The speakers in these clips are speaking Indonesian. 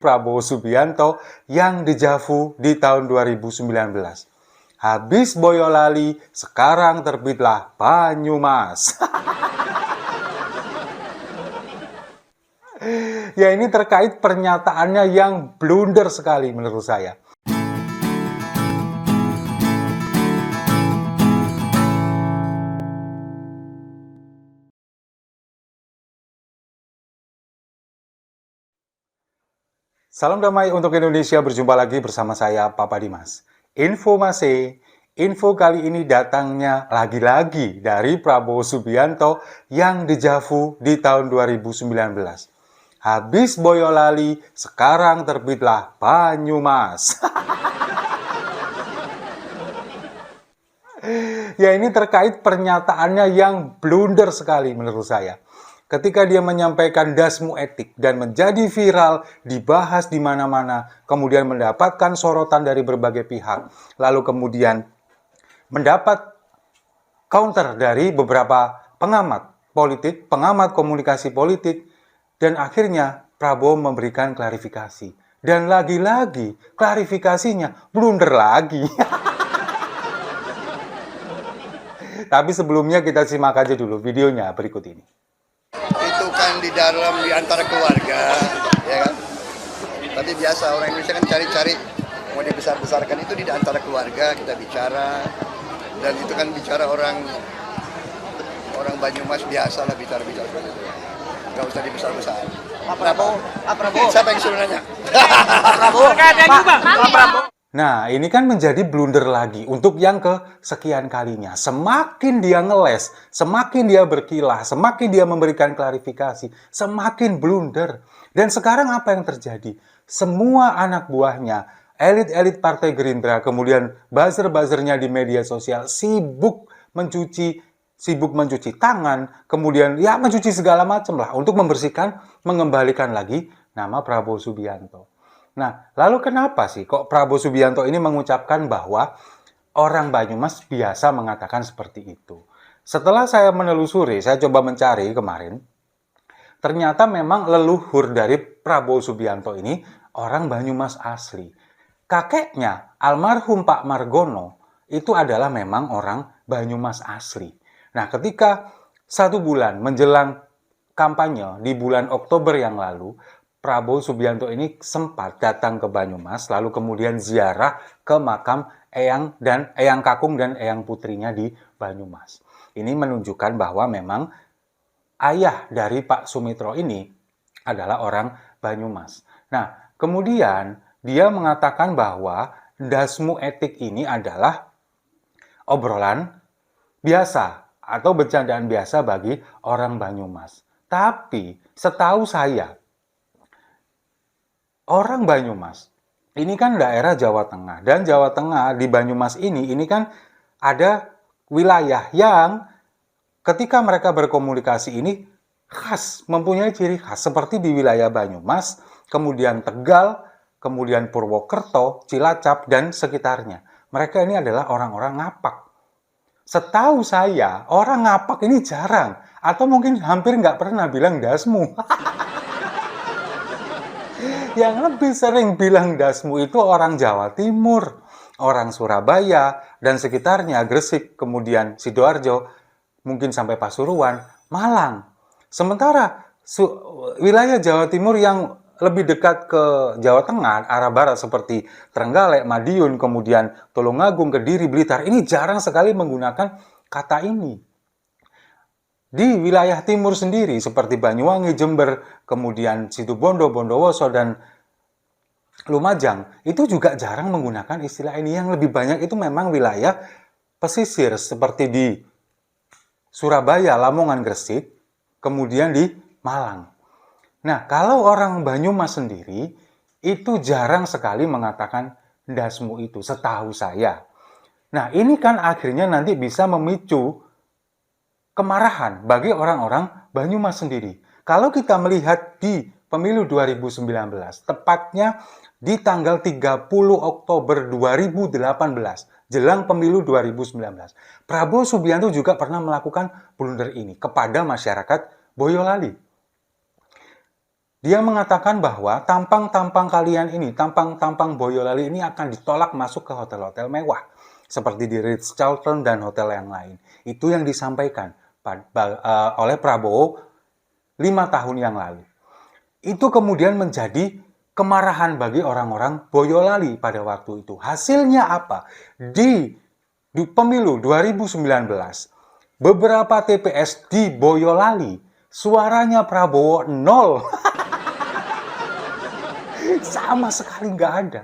Prabowo Subianto yang dejavu di tahun 2019. Habis Boyolali, sekarang terbitlah Banyumas. Ya, ini terkait pernyataannya yang blunder sekali menurut saya. Salam damai untuk Indonesia, berjumpa lagi bersama saya, Papa Dimas. Info kali ini datangnya lagi-lagi dari Prabowo Subianto yang dejavu di tahun 2019. Habis Boyolali, sekarang terbitlah Banyumas. Ya, ini terkait pernyataannya yang blunder sekali menurut saya. Ketika dia menyampaikan dasmu etik dan menjadi viral, dibahas di mana-mana, kemudian mendapatkan sorotan dari berbagai pihak, lalu kemudian mendapat counter dari beberapa pengamat politik, pengamat komunikasi politik, dan akhirnya Prabowo memberikan klarifikasi. Dan lagi-lagi klarifikasinya blunder lagi. Tapi sebelumnya kita simak aja dulu videonya berikut ini. Itu kan di antara keluarga, ya kan. Tapi biasa orang Indonesia kan cari-cari mau dibesar-besarkan, itu di antara keluarga kita bicara, dan itu kan bicara orang Banyumas biasa lah bicara seperti itu. Nggak usah dibesar-besar. Pak Prabowo. Siapa yang suruh nanya? Pak Prabowo. Nah, ini kan menjadi blunder lagi untuk yang kesekian kalinya. Semakin dia ngeles, semakin dia berkilah, semakin dia memberikan klarifikasi, semakin blunder. Dan sekarang apa yang terjadi? Semua anak buahnya, elit-elit Partai Gerindra, kemudian buzzer-buzzernya di media sosial sibuk mencuci tangan, kemudian ya mencuci segala macam lah untuk membersihkan, mengembalikan lagi nama Prabowo Subianto. Nah, lalu kenapa sih kok Prabowo Subianto ini mengucapkan bahwa orang Banyumas biasa mengatakan seperti itu? Setelah saya menelusuri, saya coba mencari kemarin, ternyata memang leluhur dari Prabowo Subianto ini orang Banyumas asli. Kakeknya, almarhum Pak Margono, itu adalah memang orang Banyumas asli. Nah, ketika 1 bulan menjelang kampanye di bulan Oktober yang lalu, Prabowo Subianto ini sempat datang ke Banyumas, lalu kemudian ziarah ke makam Eyang Kakung dan Eyang putrinya di Banyumas. Ini menunjukkan bahwa memang ayah dari Pak Sumitro ini adalah orang Banyumas. Nah, kemudian dia mengatakan bahwa dasmu etik ini adalah obrolan biasa atau bercandaan biasa bagi orang Banyumas. Tapi setahu saya, orang Banyumas, ini kan daerah Jawa Tengah. Dan Jawa Tengah di Banyumas ini kan ada wilayah yang ketika mereka berkomunikasi ini khas, mempunyai ciri khas. Seperti di wilayah Banyumas, kemudian Tegal, kemudian Purwokerto, Cilacap, dan sekitarnya. Mereka ini adalah orang-orang ngapak. Setahu saya, orang ngapak ini jarang. Atau mungkin hampir nggak pernah bilang dasmu. Yang lebih sering bilang dasmu itu orang Jawa Timur, orang Surabaya, dan sekitarnya, Gresik, kemudian Sidoarjo, mungkin sampai Pasuruan, Malang. Sementara wilayah Jawa Timur yang lebih dekat ke Jawa Tengah, arah barat seperti Trenggalek, Madiun, kemudian Tulungagung, Kediri, Blitar, ini jarang sekali menggunakan kata ini. Di wilayah timur sendiri seperti Banyuwangi, Jember, kemudian Situbondo, Bondowoso, dan Lumajang, itu juga jarang menggunakan istilah ini. Yang lebih banyak itu memang wilayah pesisir seperti di Surabaya, Lamongan, Gresik, kemudian di Malang. Nah, kalau orang Banyumas sendiri, itu jarang sekali mengatakan dasmu itu, setahu saya. Nah, ini kan akhirnya nanti bisa memicu kemarahan bagi orang-orang Banyumas sendiri. Kalau kita melihat di pemilu 2019, tepatnya di tanggal 30 Oktober 2018, jelang pemilu 2019, Prabowo Subianto juga pernah melakukan blunder ini kepada masyarakat Boyolali. Dia mengatakan bahwa tampang-tampang kalian ini, tampang-tampang Boyolali ini akan ditolak masuk ke hotel-hotel mewah. Seperti di Ritz-Carlton dan hotel yang lain. Itu yang disampaikan oleh Prabowo 5 tahun yang lalu. Itu kemudian menjadi kemarahan bagi orang-orang Boyolali pada waktu itu. Hasilnya apa? Di pemilu 2019, beberapa TPS di Boyolali, suaranya Prabowo 0. Sama sekali nggak ada.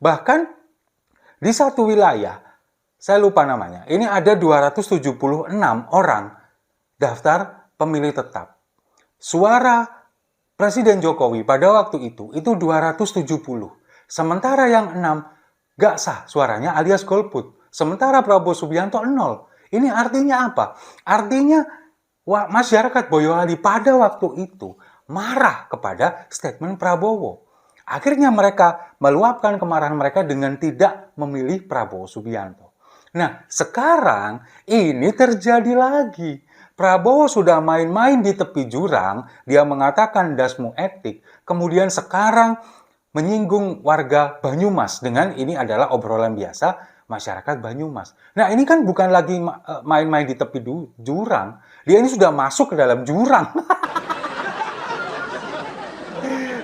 Bahkan di satu wilayah, saya lupa namanya, ini ada 276 orang daftar pemilih tetap. Suara Presiden Jokowi pada waktu itu 270. Sementara yang 6 nggak sah suaranya alias golput. Sementara Prabowo Subianto 0. Ini artinya apa? Artinya masyarakat Boyolali pada waktu itu marah kepada statement Prabowo. Akhirnya mereka meluapkan kemarahan mereka dengan tidak memilih Prabowo Subianto. Nah, sekarang ini terjadi lagi. Prabowo sudah main-main di tepi jurang, dia mengatakan dasmu etik, kemudian sekarang menyinggung warga Banyumas dengan ini adalah obrolan biasa masyarakat Banyumas. Nah, ini kan bukan lagi main-main di tepi jurang, dia ini sudah masuk ke dalam jurang.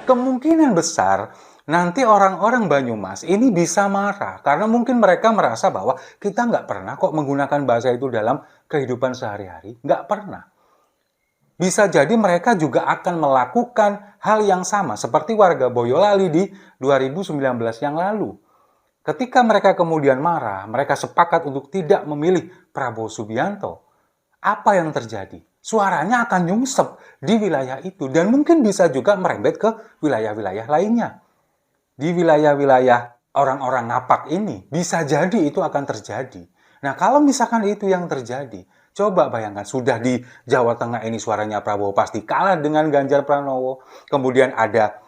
Kemungkinan besar nanti orang-orang Banyumas ini bisa marah karena mungkin mereka merasa bahwa kita nggak pernah kok menggunakan bahasa itu dalam kehidupan sehari-hari, nggak pernah. Bisa jadi mereka juga akan melakukan hal yang sama seperti warga Boyolali di 2019 yang lalu. Ketika mereka kemudian marah, mereka sepakat untuk tidak memilih Prabowo Subianto. Apa yang terjadi? Suaranya akan nyungsep di wilayah itu dan mungkin bisa juga merembet ke wilayah-wilayah lainnya. Di wilayah-wilayah orang-orang ngapak ini bisa jadi itu akan terjadi. Nah, kalau misalkan itu yang terjadi, coba bayangkan sudah di Jawa Tengah ini suaranya Prabowo pasti kalah dengan Ganjar Pranowo. Kemudian ada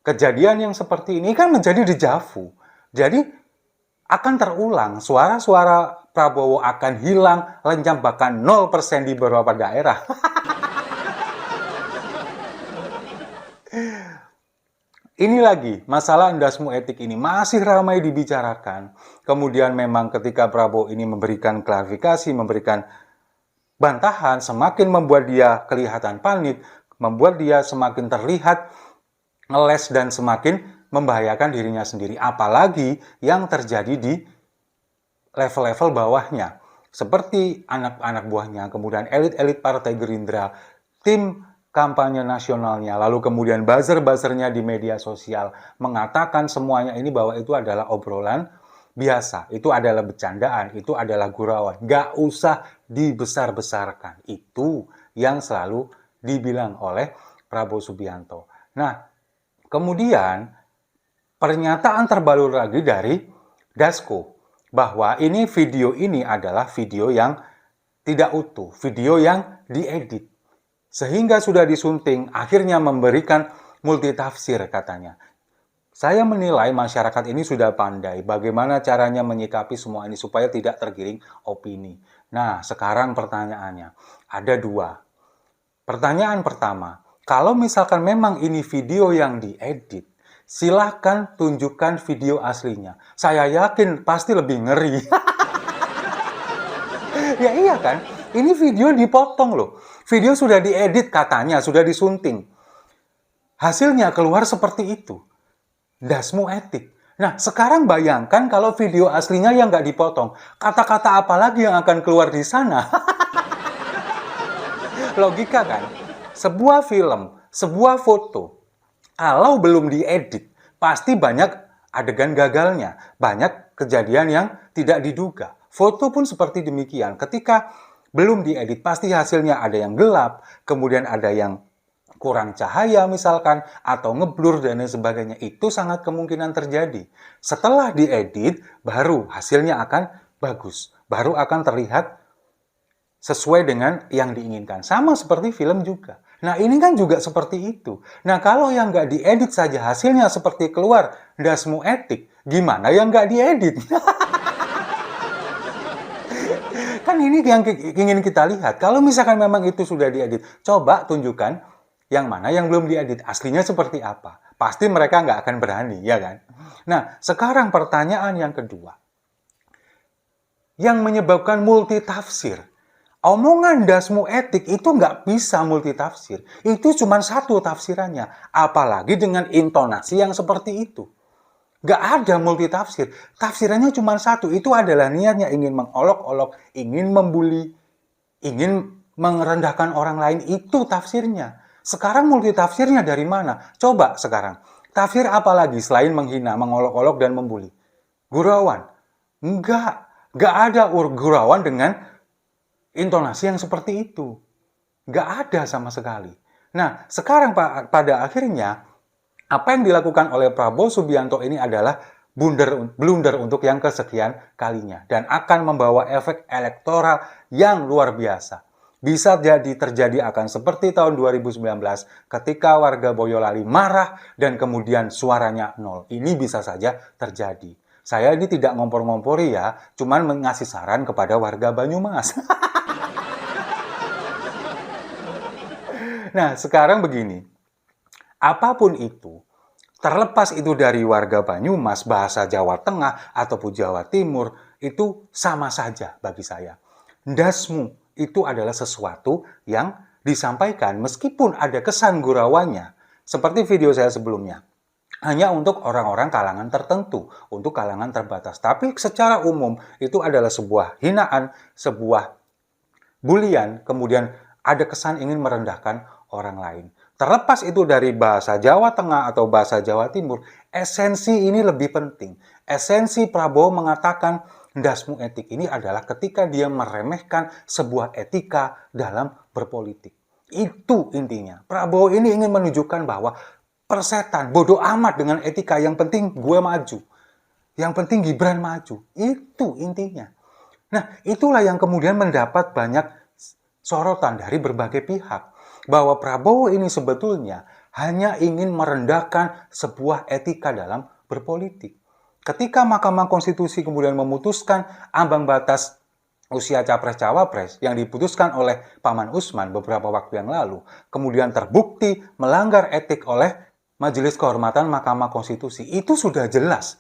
kejadian yang seperti ini kan menjadi dejavu. Jadi akan terulang, suara-suara Prabowo akan hilang, lenyap bahkan 0% di beberapa daerah. Ini lagi, masalah endasmu etik ini masih ramai dibicarakan. Kemudian memang ketika Prabowo ini memberikan klarifikasi, memberikan bantahan, semakin membuat dia kelihatan panik, membuat dia semakin terlihat ngeles dan semakin membahayakan dirinya sendiri. Apalagi yang terjadi di level-level bawahnya. Seperti anak-anak buahnya, kemudian elit-elit Partai Gerindra, tim kampanye nasionalnya, lalu kemudian buzzer-buzzernya di media sosial mengatakan semuanya ini bahwa itu adalah obrolan biasa, itu adalah bercandaan, itu adalah gurauan. Nggak usah dibesar-besarkan. Itu yang selalu dibilang oleh Prabowo Subianto. Nah, kemudian pernyataan terbaru lagi dari Dasko bahwa ini video ini adalah video yang tidak utuh, video yang diedit. Sehingga sudah disunting, akhirnya memberikan multitafsir katanya. Saya menilai masyarakat ini sudah pandai bagaimana caranya menyikapi semua ini supaya tidak tergiring opini. Nah, sekarang pertanyaannya, ada dua. Pertanyaan pertama, kalau misalkan memang ini video yang diedit, silahkan tunjukkan video aslinya. Saya yakin pasti lebih ngeri. Ya iya kan? Ini video dipotong loh. Video sudah diedit katanya, sudah disunting. Hasilnya keluar seperti itu. Dasmu etik. Nah, sekarang bayangkan kalau video aslinya yang nggak dipotong. Kata-kata apa lagi yang akan keluar di sana? Logika kan? Sebuah film, sebuah foto, kalau belum diedit, pasti banyak adegan gagalnya. Banyak kejadian yang tidak diduga. Foto pun seperti demikian. Ketika belum diedit, pasti hasilnya ada yang gelap, kemudian ada yang kurang cahaya misalkan, atau ngeblur dan lain sebagainya. Itu sangat kemungkinan terjadi. Setelah diedit, baru hasilnya akan bagus. Baru akan terlihat sesuai dengan yang diinginkan. Sama seperti film juga. Nah, ini kan juga seperti itu. Nah, kalau yang nggak diedit saja hasilnya seperti keluar dasmu etik, gimana yang nggak diedit? Kan ini yang ingin kita lihat. Kalau misalkan memang itu sudah diedit, coba tunjukkan yang mana yang belum diedit, aslinya seperti apa. Pasti mereka nggak akan berani, ya kan? Nah, sekarang pertanyaan yang kedua. Yang menyebabkan multitafsir. Omongan dasmu etik itu nggak bisa multitafsir. Itu cuma satu tafsirannya. Apalagi dengan intonasi yang seperti itu. Nggak ada multitafsir. Tafsirannya cuma satu. Itu adalah niatnya ingin mengolok-olok, ingin membuli, ingin merendahkan orang lain. Itu tafsirnya. Sekarang multitafsirnya dari mana? Coba sekarang. Tafsir apa lagi selain menghina, mengolok-olok, dan membuli? Gurauan. Enggak. Nggak ada gurauan dengan intonasi yang seperti itu. Nggak ada sama sekali. Nah, sekarang pada akhirnya, apa yang dilakukan oleh Prabowo Subianto ini adalah blunder untuk yang kesekian kalinya. Dan akan membawa efek elektoral yang luar biasa. Bisa jadi terjadi akan seperti tahun 2019 ketika warga Boyolali marah dan kemudian suaranya nol. Ini bisa saja terjadi. Saya ini tidak ngompor-ngompori ya, cuman mengasih saran kepada warga Banyumas. Nah, sekarang begini. Apapun itu, terlepas itu dari warga Banyumas, bahasa Jawa Tengah, ataupun Jawa Timur, itu sama saja bagi saya. Dasmu itu adalah sesuatu yang disampaikan meskipun ada kesan gurauannya, seperti video saya sebelumnya. Hanya untuk orang-orang kalangan tertentu, untuk kalangan terbatas. Tapi secara umum itu adalah sebuah hinaan, sebuah bulian, kemudian ada kesan ingin merendahkan orang lain. Terlepas itu dari bahasa Jawa Tengah atau bahasa Jawa Timur, esensi ini lebih penting. Esensi Prabowo mengatakan dasmu etik ini adalah ketika dia meremehkan sebuah etika dalam berpolitik. Itu intinya. Prabowo ini ingin menunjukkan bahwa persetan, bodoh amat dengan etika, yang penting gue maju. Yang penting Gibran maju. Itu intinya. Nah, itulah yang kemudian mendapat banyak sorotan dari berbagai pihak. Bahwa Prabowo ini sebetulnya hanya ingin merendahkan sebuah etika dalam berpolitik. Ketika Mahkamah Konstitusi kemudian memutuskan ambang batas usia capres-cawapres yang diputuskan oleh Paman Usman beberapa waktu yang lalu, kemudian terbukti melanggar etik oleh Majelis Kehormatan Mahkamah Konstitusi, itu sudah jelas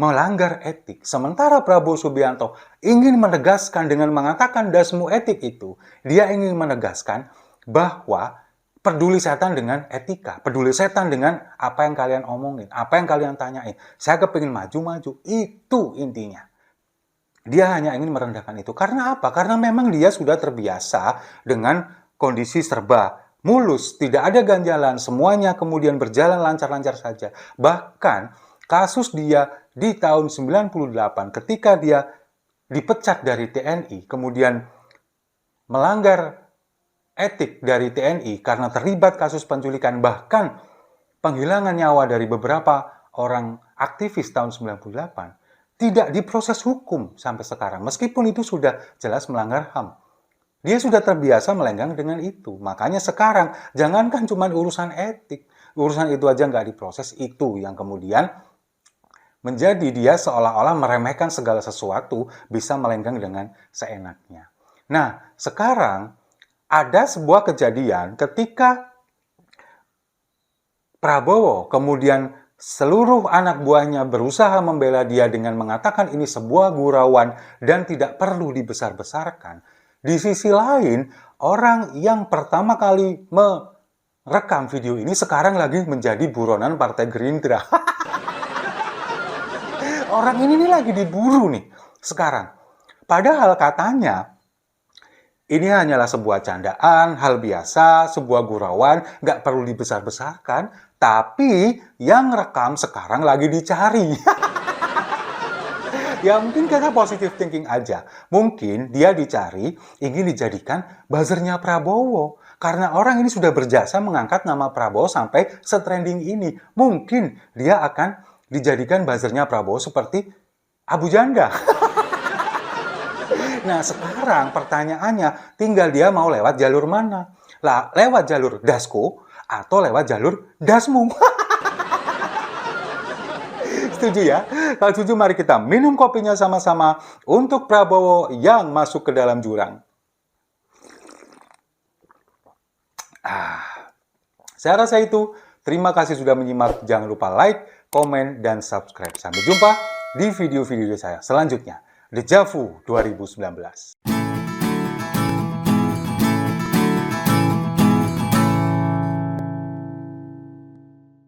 melanggar etik. Sementara Prabowo Subianto ingin menegaskan dengan mengatakan dasmu etik itu, dia ingin menegaskan bahwa peduli setan dengan etika, peduli setan dengan apa yang kalian omongin, apa yang kalian tanyain. Saya kepingin maju-maju, itu intinya. Dia hanya ingin merendahkan itu. Karena apa? Karena memang dia sudah terbiasa dengan kondisi serba mulus, tidak ada ganjalan, semuanya kemudian berjalan lancar-lancar saja. Bahkan kasus dia di tahun 98 ketika dia dipecat dari TNI, kemudian melanggar etik dari TNI karena terlibat kasus penculikan, bahkan penghilangan nyawa dari beberapa orang aktivis tahun 98, tidak diproses hukum sampai sekarang, meskipun itu sudah jelas melanggar HAM. Dia sudah terbiasa melenggang dengan itu. Makanya sekarang, jangankan cuma urusan etik, urusan itu aja nggak diproses, itu yang kemudian menjadi dia seolah-olah meremehkan segala sesuatu, bisa melenggang dengan seenaknya. Nah, sekarang ada sebuah kejadian ketika Prabowo kemudian seluruh anak buahnya berusaha membela dia dengan mengatakan ini sebuah gurauan dan tidak perlu dibesar-besarkan. Di sisi lain, orang yang pertama kali merekam video ini sekarang lagi menjadi buronan Partai Gerindra. Orang ini lagi diburu nih sekarang. Padahal katanya ini hanyalah sebuah candaan, hal biasa, sebuah gurauan, nggak perlu dibesar-besarkan. Tapi yang rekam sekarang lagi dicari. Ya mungkin karena positive thinking aja. Mungkin dia dicari, ingin dijadikan buzzernya Prabowo. Karena orang ini sudah berjasa mengangkat nama Prabowo sampai setrending ini. Mungkin dia akan dijadikan buzzernya Prabowo seperti Abu Janda. Nah, sekarang pertanyaannya, tinggal dia mau lewat jalur mana? Lah, lewat jalur Dasko atau lewat jalur Dasmu? Setuju ya? Kalau setuju, mari kita minum kopinya sama-sama untuk Prabowo yang masuk ke dalam jurang. Saya rasa itu. Terima kasih sudah menyimak. Jangan lupa like, komen, dan subscribe. Sampai jumpa di video-video saya selanjutnya. Dejavu 2019.